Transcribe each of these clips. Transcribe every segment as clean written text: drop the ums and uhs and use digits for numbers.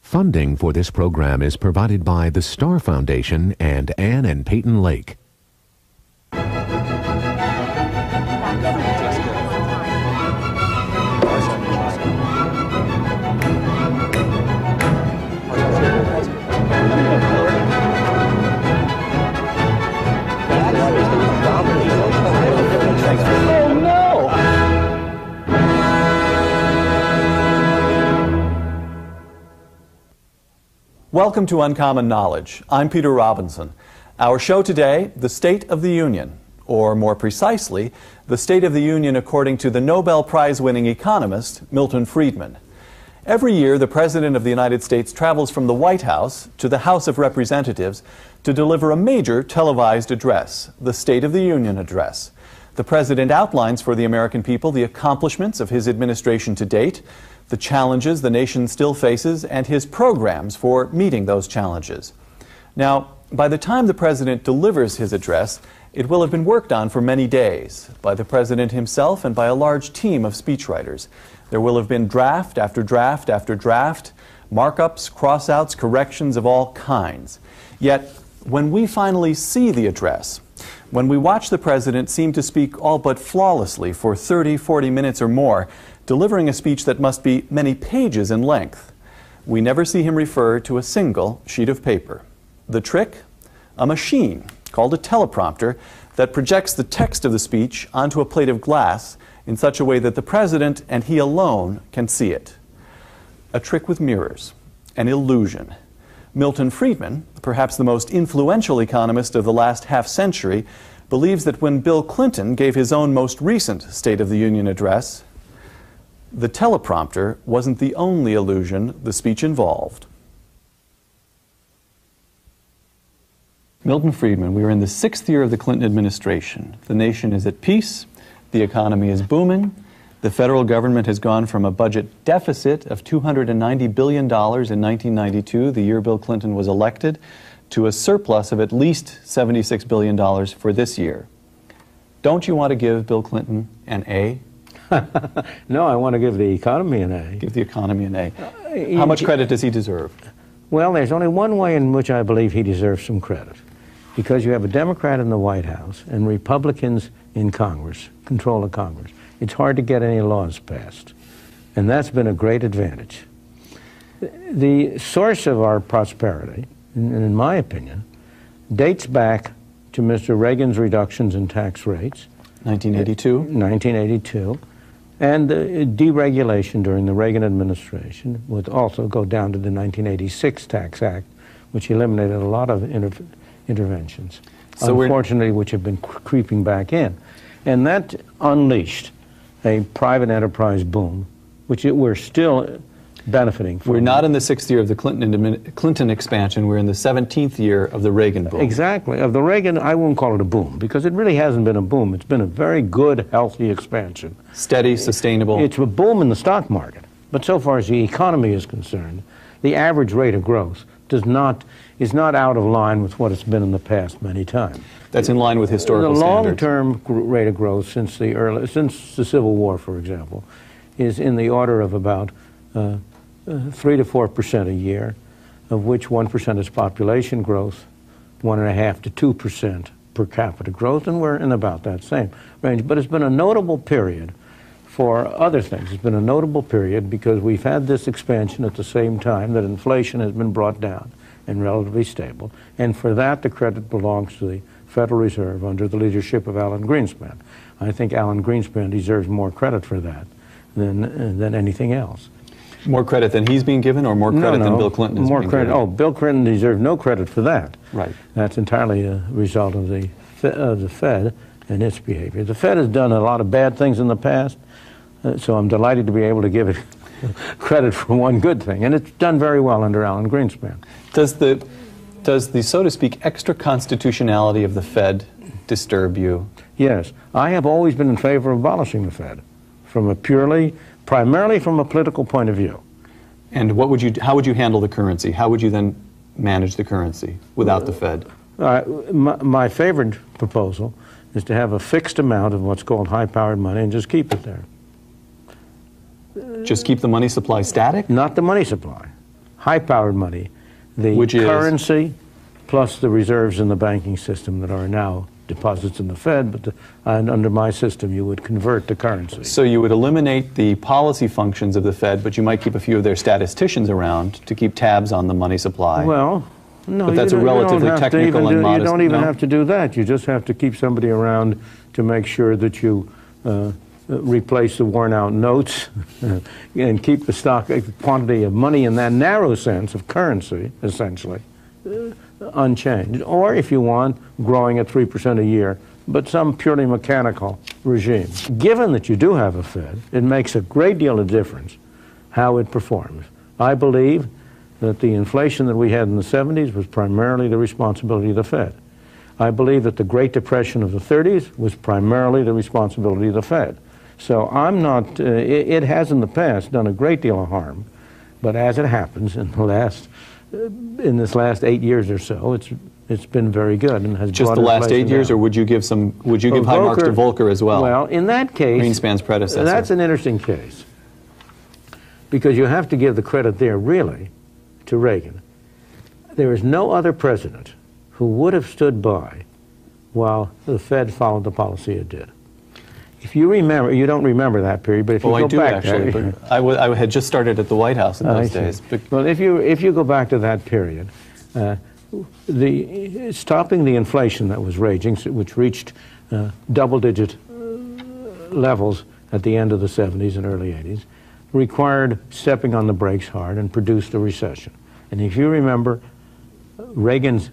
Funding for this program is provided by the Star Foundation and Ann and Peyton Lake. Welcome to Uncommon Knowledge. I'm Peter Robinson. Our show today, the State of the Union, or more precisely, the State of the Union according to the Nobel Prize-winning economist Milton Friedman. Every year, the President of the United States travels from the White House to the House of Representatives to deliver a major televised address, the State of the Union address. The President outlines for the American people the accomplishments of his administration to date, the challenges the nation still faces, and his programs for meeting those challenges. Now, by the time the President delivers his address, it will have been worked on for many days by the President himself and by a large team of speechwriters. There will have been draft after draft after draft, markups, crossouts, corrections of all kinds. Yet, when we finally see the address, when we watch the President seem to speak all but flawlessly for 30, 40 minutes or more, delivering a speech that must be many pages in length, we never see him refer to a single sheet of paper. The trick? A machine called a teleprompter that projects the text of the speech onto a plate of glass in such a way that the President and he alone can see it. A trick with mirrors, an illusion. Milton Friedman, perhaps the most influential economist of the last half-century, believes that when Bill Clinton gave his own most recent State of the Union address, the teleprompter wasn't the only illusion the speech involved. Milton Friedman, we are in the 6th year of the Clinton administration. The nation is at peace, the economy is booming, the federal government has gone from a budget deficit of $290 billion in 1992, the year Bill Clinton was elected, to a surplus of at least $76 billion for this year. Don't you want to give Bill Clinton an A? No, I want to give the economy an A. Give the economy an A. How much credit does he deserve? Well, there's only one way in which I believe he deserves some credit. Because you have a Democrat in the White House and Republicans in Congress, control of Congress. It's hard to get any laws passed. And that's been a great advantage. The source of our prosperity, in my opinion, dates back to Mr. Reagan's reductions in tax rates. 1982. And the deregulation during the Reagan administration would also go down to the 1986 Tax Act, which eliminated a lot of interventions, so unfortunately, which have been creeping back in. And that unleashed a private enterprise boom, which we're still benefiting from. We're not in the 6th year of the Clinton expansion. We're in the 17th year of the Reagan boom. Exactly. Of the Reagan, I won't call it a boom, because it really hasn't been a boom. It's been a very good, healthy expansion. Steady, sustainable. It's a boom in the stock market. But so far as the economy is concerned, the average rate of growth is not out of line with what it's been in the past many times. That's in line with historical standards. The long-term rate of growth since the Civil War, for example, is in the order of about 3 to 4% a year, of which 1% is population growth, 1.5 to 2% per capita growth, and we're in about that same range. But it's been a notable period for other things. It's been a notable period because we've had this expansion at the same time that inflation has been brought down and relatively stable, and for that the credit belongs to the Federal Reserve under the leadership of Alan Greenspan. I think Alan Greenspan deserves more credit for that than anything else. More credit than he's being given, or more credit than Bill Clinton is more being credit. given? Oh, Bill Clinton deserves no credit for that. Right. That's entirely a result of the Fed and its behavior. The Fed has done a lot of bad things in the past, so I'm delighted to be able to give it credit for one good thing, and it's done very well under Alan Greenspan. Does the, so to speak, extra constitutionality of the Fed disturb you? Yes. I have always been in favor of abolishing the Fed from a primarily from a political point of view. And how would you handle the currency? How would you then manage the currency without the Fed? My favorite proposal is to have a fixed amount of what's called high-powered money and just keep it there. Just keep the money supply static? Not the money supply. high-powered money, the Which is? currency plus the reserves in the banking system that are now deposits in the Fed, but and under my system you would convert to currency. So you would eliminate the policy functions of the Fed, but you might keep a few of their statisticians around to keep tabs on the money supply. Well, no, but that's a relatively technical and modest. You don't even have to do that. You just have to keep somebody around to make sure that you replace the worn-out notes and keep the stock quantity of money in that narrow sense of currency, essentially, unchanged. Or, if you want, growing at 3% a year, but some purely mechanical regime. Given that you do have a Fed, it makes a great deal of difference how it performs. I believe that the inflation that we had in the 70s was primarily the responsibility of the Fed. I believe that the Great Depression of the 30s was primarily the responsibility of the Fed. So I'm not, it has in the past done a great deal of harm, but as it happens in this last 8 years or so, it's been very good and has just the last 8 years, or would you give high marks to Volcker as well? Well, in that case, Greenspan's predecessor. That's an interesting case, because you have to give the credit there really to Reagan. There is no other president who would have stood by while the Fed followed the policy it did. If you remember, you don't remember that period, but if you go back, actually, but I had just started at the White House in those days. Well, if you go back to that period, stopping the inflation that was raging, which reached double-digit levels at the end of the 70s and early 80s, required stepping on the brakes hard and produced a recession. And if you remember, Reagan's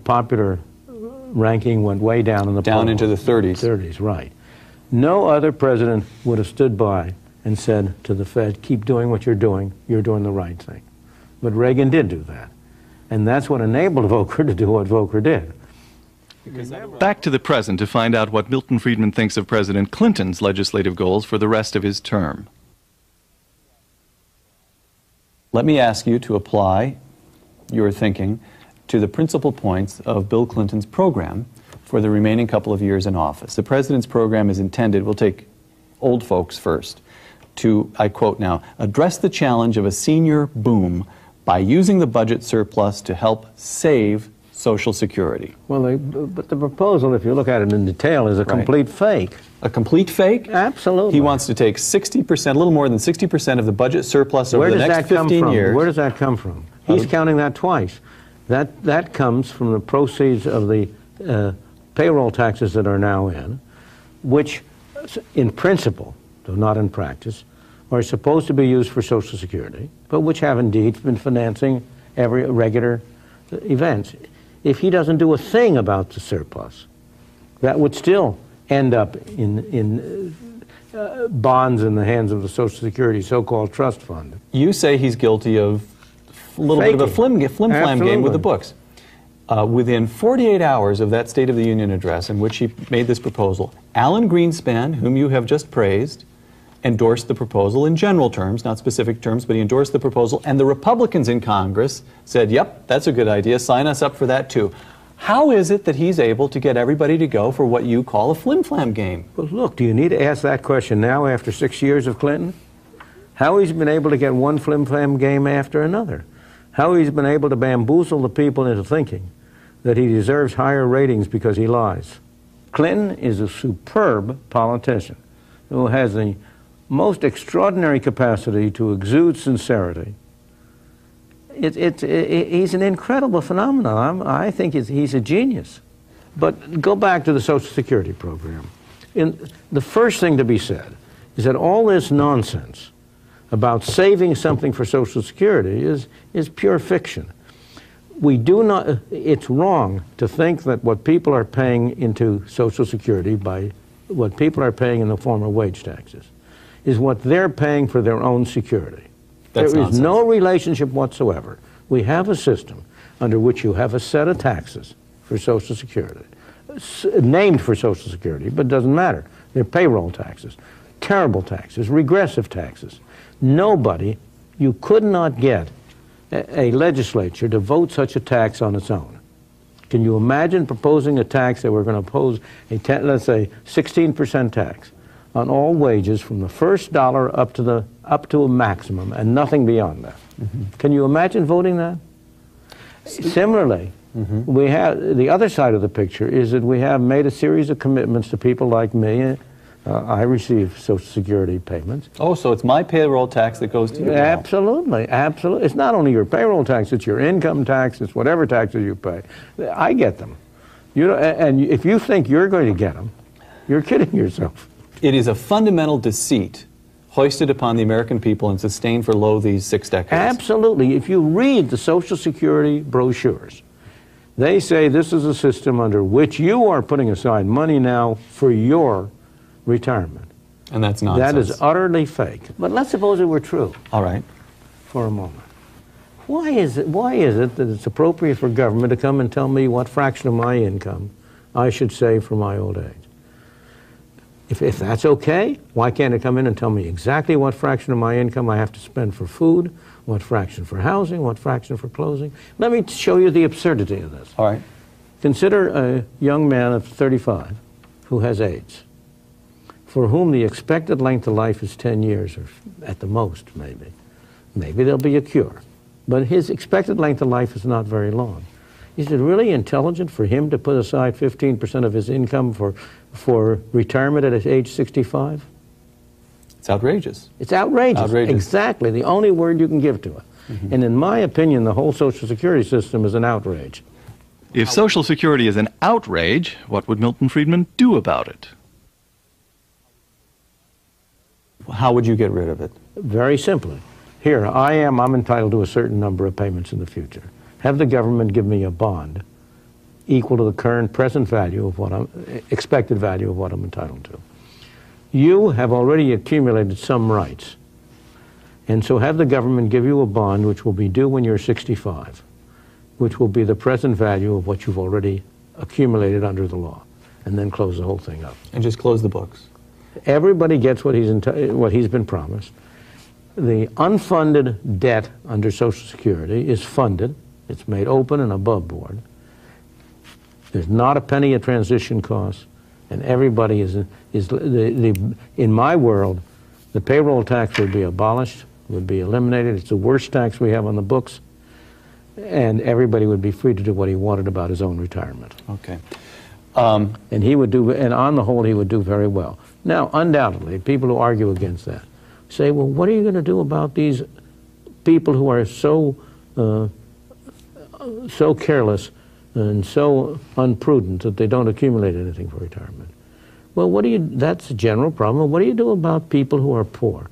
popular ranking went way down in the polls. Down into the 30s. 30s, right. No other president would have stood by and said to the Fed, keep doing what you're doing the right thing. But Reagan did do that. And that's what enabled Volcker to do what Volcker did. Back to the present to find out what Milton Friedman thinks of President Clinton's legislative goals for the rest of his term. Let me ask you to apply your thinking to the principal points of Bill Clinton's program for the remaining couple of years in office. The president's program is intended, we'll take old folks first, to, I quote now, address the challenge of a senior boom by using the budget surplus to help save Social Security. Well, but the proposal, if you look at it in detail, is a complete fake. A complete fake? Absolutely. He wants to take 60%, a little more than 60% of the budget surplus over the next 15 years. Where does that come from? He's counting that twice. That comes from the proceeds of the payroll taxes that are now in, which in principle, though not in practice, are supposed to be used for Social Security, but which have indeed been financing every regular events. If he doesn't do a thing about the surplus, that would still end up in bonds in the hands of the Social Security so-called trust fund. You say he's guilty of a little bit of a flim-flam game with the books. Within 48 hours of that State of the Union address in which he made this proposal, Alan Greenspan, whom you have just praised, endorsed the proposal in general terms, not specific terms, but he endorsed the proposal, and the Republicans in Congress said, yep, that's a good idea, sign us up for that too. How is it that he's able to get everybody to go for what you call a flim-flam game? Well, look, do you need to ask that question now after 6 years of Clinton? How he's been able to get one flim-flam game after another? How he's been able to bamboozle the people into thinking that he deserves higher ratings because he lies. Clinton is a superb politician who has the most extraordinary capacity to exude sincerity. He's an incredible phenomenon. I think he's a genius. But go back to the Social Security program. The first thing to be said is that all this nonsense about saving something for Social Security is pure fiction. We do not, it's wrong to think that what people are paying into Social Security by what people are paying in the form of wage taxes is what they're paying for their own security. There is no relationship whatsoever. We have a system under which you have a set of taxes for Social Security, named for Social Security, but it doesn't matter. They're payroll taxes, terrible taxes, regressive taxes. Nobody, you could not get a legislature to vote such a tax on its own. Can you imagine proposing a tax that we're going to impose, let's say, 16% tax on all wages from the first dollar up to the up to a maximum and nothing beyond that. Can you imagine voting that? Similarly, we have the other side of the picture is that we have made a series of commitments to people like me. I receive Social Security payments. Oh, so it's my payroll tax that goes to you? Absolutely, absolutely. It's not only your payroll tax, it's your income tax, it's whatever taxes you pay. I get them. You know, and if you think you're going to get them, you're kidding yourself. It is a fundamental deceit hoisted upon the American people and sustained for lo these 6 decades. Absolutely. If you read the Social Security brochures, they say this is a system under which you are putting aside money now for your retirement. And that's nonsense. That is utterly fake. But let's suppose it were true. All right. For a moment. Why is it that it's appropriate for government to come and tell me what fraction of my income I should save for my old age? If that's okay, why can't it come in and tell me exactly what fraction of my income I have to spend for food, what fraction for housing, what fraction for clothing? Let me show you the absurdity of this. All right. Consider a young man of 35 who has AIDS, for whom the expected length of life is 10 years, or at the most, maybe. Maybe there'll be a cure. But his expected length of life is not very long. Is it really intelligent for him to put aside 15% of his income for retirement at age 65? It's outrageous. It's outrageous. Outrageous. Exactly. The only word you can give to it. And in my opinion, the whole Social Security system is an outrage. If Social Security is an outrage, what would Milton Friedman do about it? How would you get rid of it? Very simply. Here, I'm entitled to a certain number of payments in the future. Have the government give me a bond equal to the current present value of what expected value of what I'm entitled to. You have already accumulated some rights. And so have the government give you a bond which will be due when you're 65, which will be the present value of what you've already accumulated under the law, and then close the whole thing up. And just close the books. Everybody gets what he's been promised. The unfunded debt under Social Security is funded. It's made open and above board. There's not a penny of transition costs, and everybody in my world, the payroll tax would be abolished, would be eliminated. It's the worst tax we have on the books, and everybody would be free to do what he wanted about his own retirement. Okay. And he would do, and on the whole, he would do very well. Now, undoubtedly, people who argue against that say, well, what are you going to do about these people who are so careless and so unprudent that they don't accumulate anything for retirement? Well, that's a general problem. What do you do about people who are poor,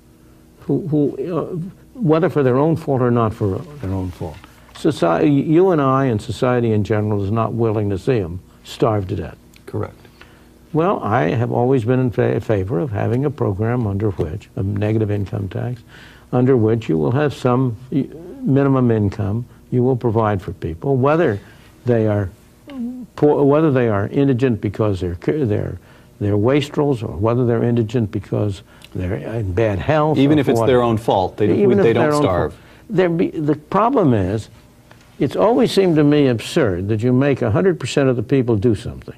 who whether for their own fault or not for their own fault? Society, you and I and society in general is not willing to see them starve to death. Correct. Well, I have always been in favor of having a program under which, a negative income tax, under which you will have some minimum income you will provide for people, whether they are poor, whether they are indigent because they're wastrels, or whether they're indigent because they're in bad health. Even if it's their own fault, they don't starve. The problem is, it's always seemed to me absurd that you make 100% of the people do something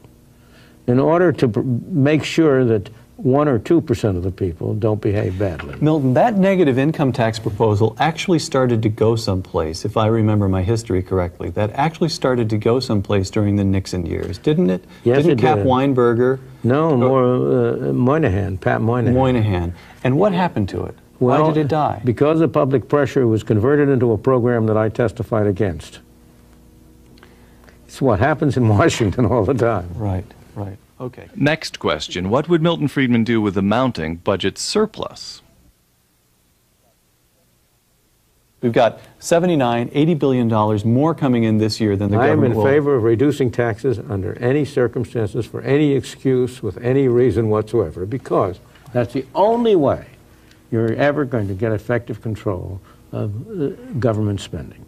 in order to make sure that 1 or 2% of the people don't behave badly. Milton, that negative income tax proposal actually started to go someplace, if I remember my history correctly. That actually started to go someplace during the Nixon years, didn't it? Yes, didn't Cap Weinberger? No, Moynihan, Pat Moynihan. Moynihan. And what happened to it? Why did it die? Because of public pressure, it was converted into a program that I testified against. It's what happens in Washington all the time. Right, right. Okay. Next question. What would Milton Friedman do with the mounting budget surplus? We've got $79, $80 billion more coming in this year than the government will. I am in favor of reducing taxes under any circumstances, for any excuse, with any reason whatsoever, because that's the only way you're ever going to get effective control of government spending.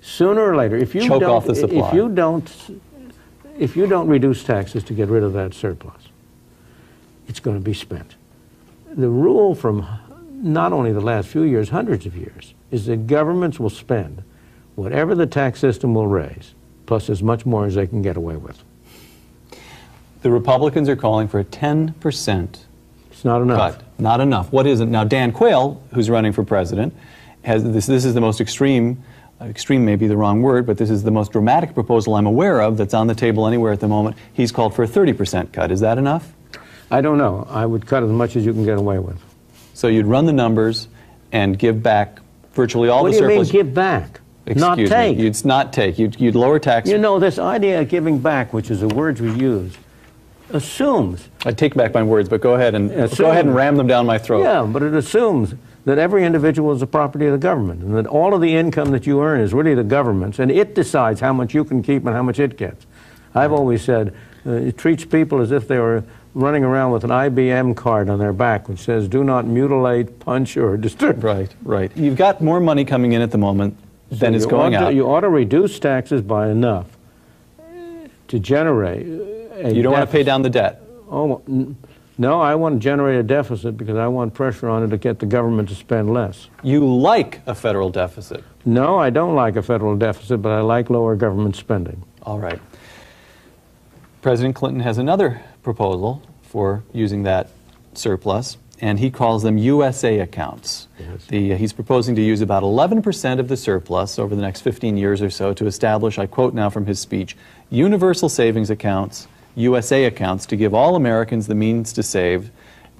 Sooner or later, if you choke off the supply. If you don't reduce taxes to get rid of that surplus, it's going to be spent. The rule from not only the last few years, hundreds of years, is that governments will spend whatever the tax system will raise, plus as much more as they can get away with. The Republicans are calling for a 10% It's not enough. cut. Not enough. What is it? Now, Dan Quayle, who's running for president, has this is the most extreme may be the wrong word, but this is the most dramatic proposal I'm aware of that's on the table anywhere at the moment. He's called for a 30% cut. Is that enough? I don't know. I would cut as much as you can get away with. So you'd run the numbers and give back virtually all What the do you surplus. mean give back? Not Excuse take. me. You'd not take. You'd lower taxes. You know, this idea of giving back, which is a word we use, assumes. I take back my words, but go ahead and ram them down my throat. Yeah, but it assumes that every individual is the property of the government, and that all of the income that you earn is really the government's, and it decides how much you can keep and how much it gets. I've always said it treats people as if they were running around with an IBM card on their back which says, do not mutilate, punch, or disturb. Right, right. You've got more money coming in at the moment than is going out. You ought to reduce taxes by enough to generate a You don't want to pay down the debt. Oh, no, I want to generate a deficit because I want pressure on it to get the government to spend less. You like a federal deficit. No, I don't like a federal deficit, but I like lower government spending. All right. President Clinton has another proposal for using that surplus, and he calls them USA accounts. Yes. He's proposing to use about 11% of the surplus over the next 15 years or so to establish, I quote now from his speech, universal savings accounts, USA accounts, to give all Americans the means to save,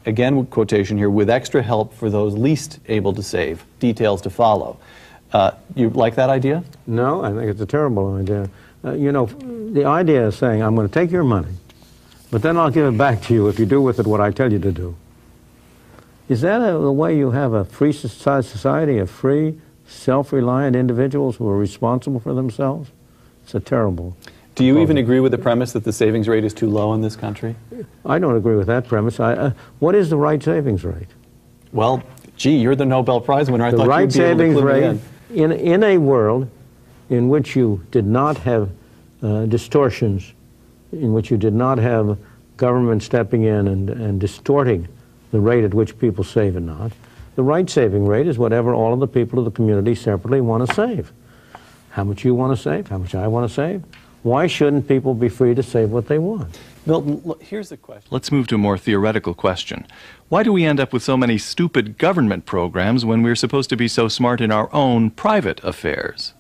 again quotation here, with extra help for those least able to save. Details to follow. You like that idea? No, I think it's a terrible idea. You know, the idea is saying, I'm going to take your money, but then I'll give it back to you if you do with it what I tell you to do. Is that the way you have a free society of free, self-reliant individuals who are responsible for themselves? It's a terrible Do you even agree with the premise that the savings rate is too low in this country? I don't agree with that premise. What is the right savings rate? Well, gee, you're the Nobel Prize winner. I thought right you'd be able to savings clue me rate in a world in which you did not have distortions, in which you did not have government stepping in and distorting the rate at which people save and not. The right saving rate is whatever all of the people of the community separately want to save. How much you want to save, how much I want to save. Why shouldn't people be free to save what they want? Milton, look, here's the question. Let's move to a more theoretical question. Why do we end up with so many stupid government programs when we're supposed to be so smart in our own private affairs?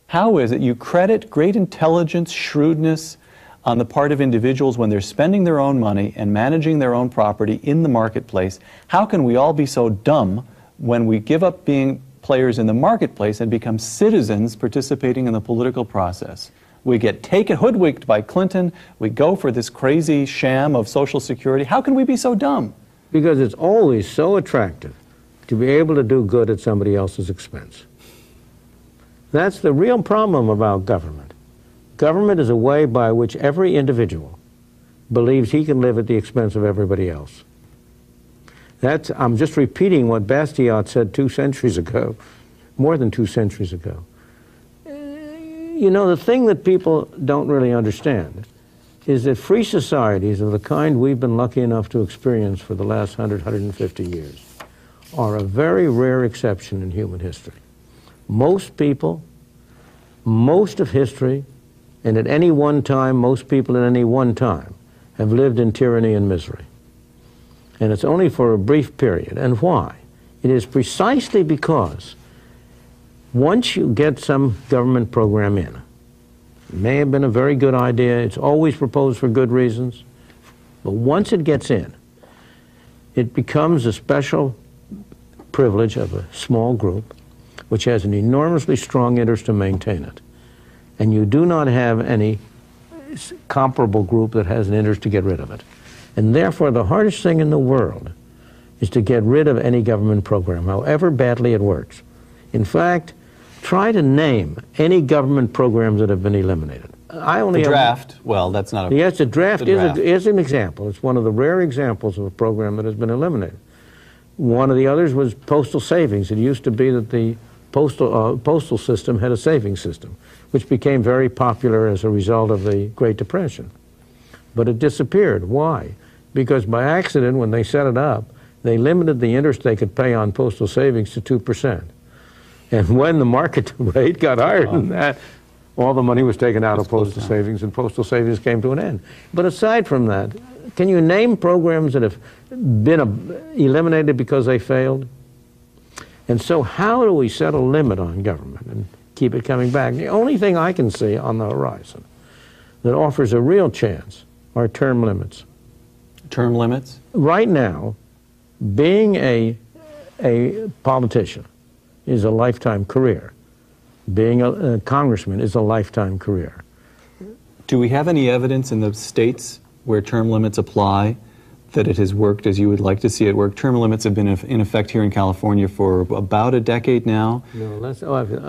How is it you credit great intelligence, shrewdness on the part of individuals when they're spending their own money and managing their own property in the marketplace? How can we all be so dumb when we give up being players in the marketplace and become citizens participating in the political process? We get hoodwinked by Clinton. We go for this crazy sham of Social Security. How can we be so dumb? Because it's always so attractive to be able to do good at somebody else's expense. That's the real problem about government. Government is a way by which every individual believes he can live at the expense of everybody else. I'm just repeating what Bastiat said 2 centuries ago, more than 2 centuries ago. You know, the thing that people don't really understand is that free societies of the kind we've been lucky enough to experience for the last 100, 150 years are a very rare exception in human history. Most people, most of history, and at any one time, most people at any one time have lived in tyranny and misery. And it's only for a brief period. And why? It is precisely because once you get some government program in, it may have been a very good idea, it's always proposed for good reasons, but once it gets in, it becomes a special privilege of a small group which has an enormously strong interest to maintain it. And you do not have any comparable group that has an interest to get rid of it. And therefore, the hardest thing in the world is to get rid of any government program, however badly it works. In fact, try to name any government programs that have been eliminated. The draft, well, that's not a... Yes, the draft is an example. It's one of the rare examples of a program that has been eliminated. One of the others was postal savings. It used to be that the postal system had a savings system, which became very popular as a result of the Great Depression. But it disappeared. Why? Because by accident, when they set it up, they limited the interest they could pay on postal savings to 2%. And when the market rate got higher than that, all the money was taken out of postal savings, and postal savings came to an end. But aside from that, can you name programs that have been eliminated because they failed? And so how do we set a limit on government and keep it coming back? The only thing I can see on the horizon that offers a real chance are term limits. Term limits? Right now, being a politician is a lifetime career. Being a congressman is a lifetime career. Do we have any evidence in the states where term limits apply that it has worked as you would like to see it work? Term limits have been in effect here in California for about a decade now. No,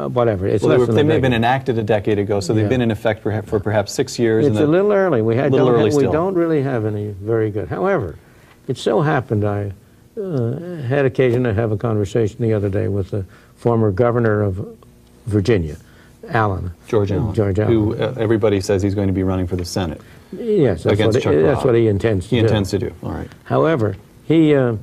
whatever. It's well, less than they a may have been decade. enacted a decade ago, so they've been in effect for perhaps 6 years. It's a little early. We still. don't really have any very good. However, it so happened I had occasion to have a conversation the other day with the former governor of Virginia, George Allen, who everybody says he's going to be running for the Senate. Yes, that's what he intends to do. He intends to do. All right. However, Virginia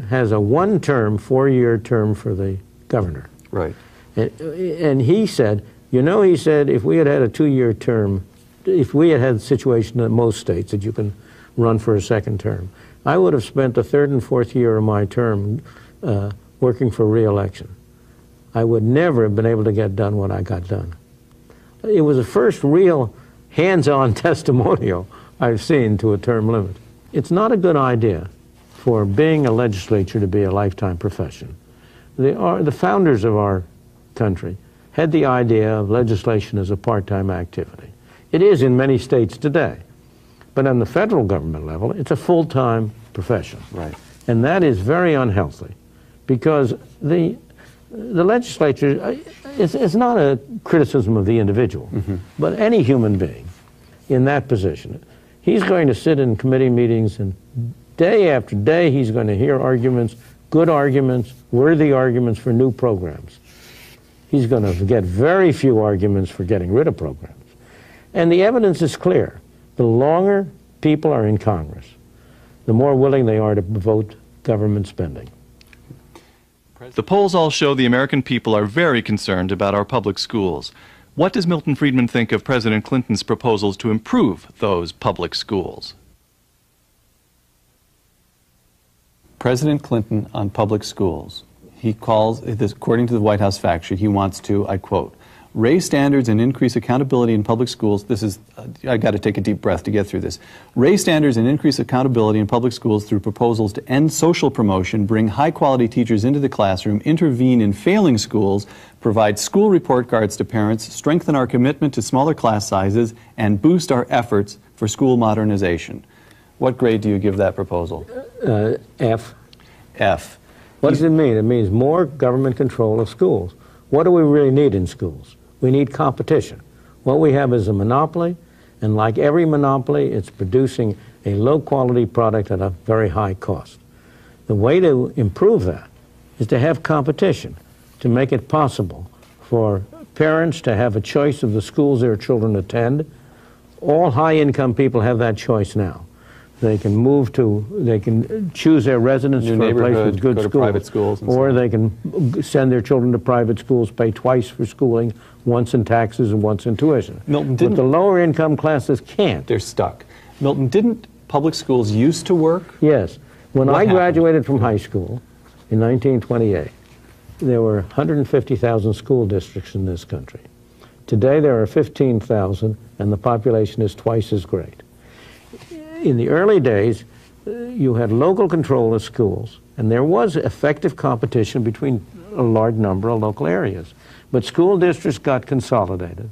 has a one-term, 4-year term for the governor. Right. And he said, if we had had a 2-year term, if we had the situation in most states that you can run for a second term, I would have spent the 3rd and 4th year of my term working for re-election. I would never have been able to get done what I got done. It was the first real hands-on testimonial I've seen to a term limit. It's not a good idea for being a legislature to be a lifetime profession. The founders of our country had the idea of legislation as a part-time activity. It is in many states today. But on the federal government level, it's a full-time profession. Right. And that is very unhealthy because the legislature, it's not a criticism of the individual, but any human being in that position. He's going to sit in committee meetings and day after day he's going to hear arguments, good arguments, worthy arguments for new programs. He's going to get very few arguments for getting rid of programs. And the evidence is clear. The longer people are in Congress, the more willing they are to vote government spending. The polls all show the American people are very concerned about our public schools. What does Milton Friedman think of President Clinton's proposals to improve those public schools? President Clinton on public schools. He calls, according to the White House fact sheet, he wants to, I quote, raise standards and increase accountability in public schools. This is, I got to take a deep breath to get through this. Raise standards and increase accountability in public schools through proposals to end social promotion, bring high-quality teachers into the classroom, intervene in failing schools, provide school report cards to parents, strengthen our commitment to smaller class sizes, and boost our efforts for school modernization. What grade do you give that proposal? F. F. What does it mean? It means more government control of schools. What do we really need in schools? We need competition. What we have is a monopoly, and like every monopoly, it's producing a low-quality product at a very high cost. The way to improve that is to have competition, to make it possible for parents to have a choice of the schools their children attend. All high-income people have that choice now. They can they can choose their residence for a place with good schools, private schools, or they can send their children to private schools, pay twice for schooling, once in taxes and once in tuition. Milton, but the lower income classes can't. They're stuck. Milton, didn't public schools used to work? Yes. When I graduated from high school in 1928, there were 150,000 school districts in this country. Today there are 15,000, and the population is twice as great. In the early days, you had local control of schools, and there was effective competition between a large number of local areas. But school districts got consolidated.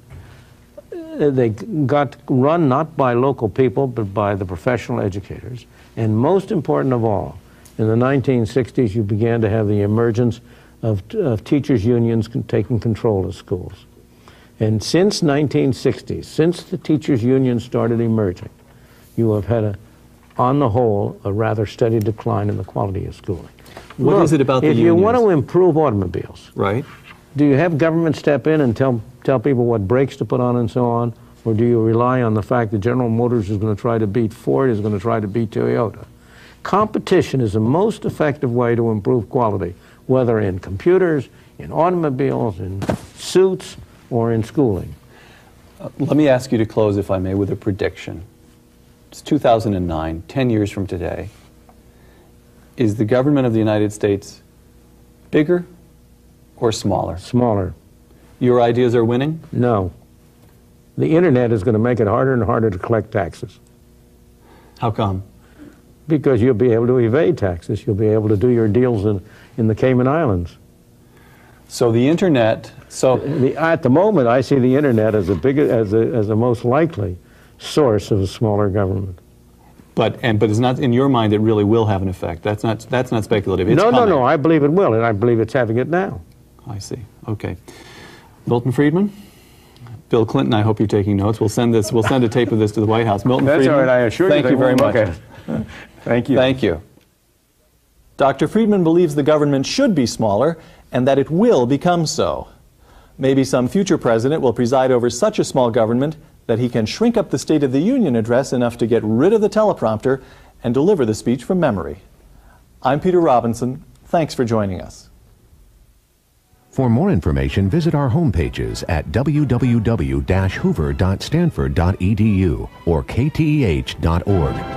They got run not by local people, but by the professional educators. And most important of all, in the 1960s, you began to have the emergence of teachers' unions taking control of schools. And since 1960, since the teachers' unions started emerging, you have had, on the whole, a rather steady decline in the quality of schooling. What is it about the unions? If you want to improve automobiles, right? Do you have government step in and tell people what brakes to put on and so on? Or do you rely on the fact that General Motors is going to try to beat Ford, is going to try to beat Toyota? Competition is the most effective way to improve quality, whether in computers, in automobiles, in suits or in schooling. Let me ask you to close, if I may, with a prediction. It's 2009, 10 years from today. Is the government of the United States bigger or smaller? Smaller. Your ideas are winning? No. The internet is going to make it harder and harder to collect taxes. How come? Because you'll be able to evade taxes. You'll be able to do your deals in the Cayman Islands. So the internet, At the moment, I see the internet as a most likely source of a smaller government. but it's not, in your mind, it really will have an effect. That's not speculative. It's No, coming. I believe it will, and I believe it's having it now. I see. Okay. Milton Friedman? Bill Clinton, I hope you're taking notes. We'll send a tape of this to the White House. Milton That's Friedman, all right, I assure you. thank you very much. Okay. Thank you. Thank you. Dr. Friedman believes the government should be smaller and that it will become so. Maybe some future president will preside over such a small government that he can shrink up the State of the Union address enough to get rid of the teleprompter and deliver the speech from memory. I'm Peter Robinson. Thanks for joining us. For more information, visit our homepages at www.hoover.stanford.edu or kteh.org.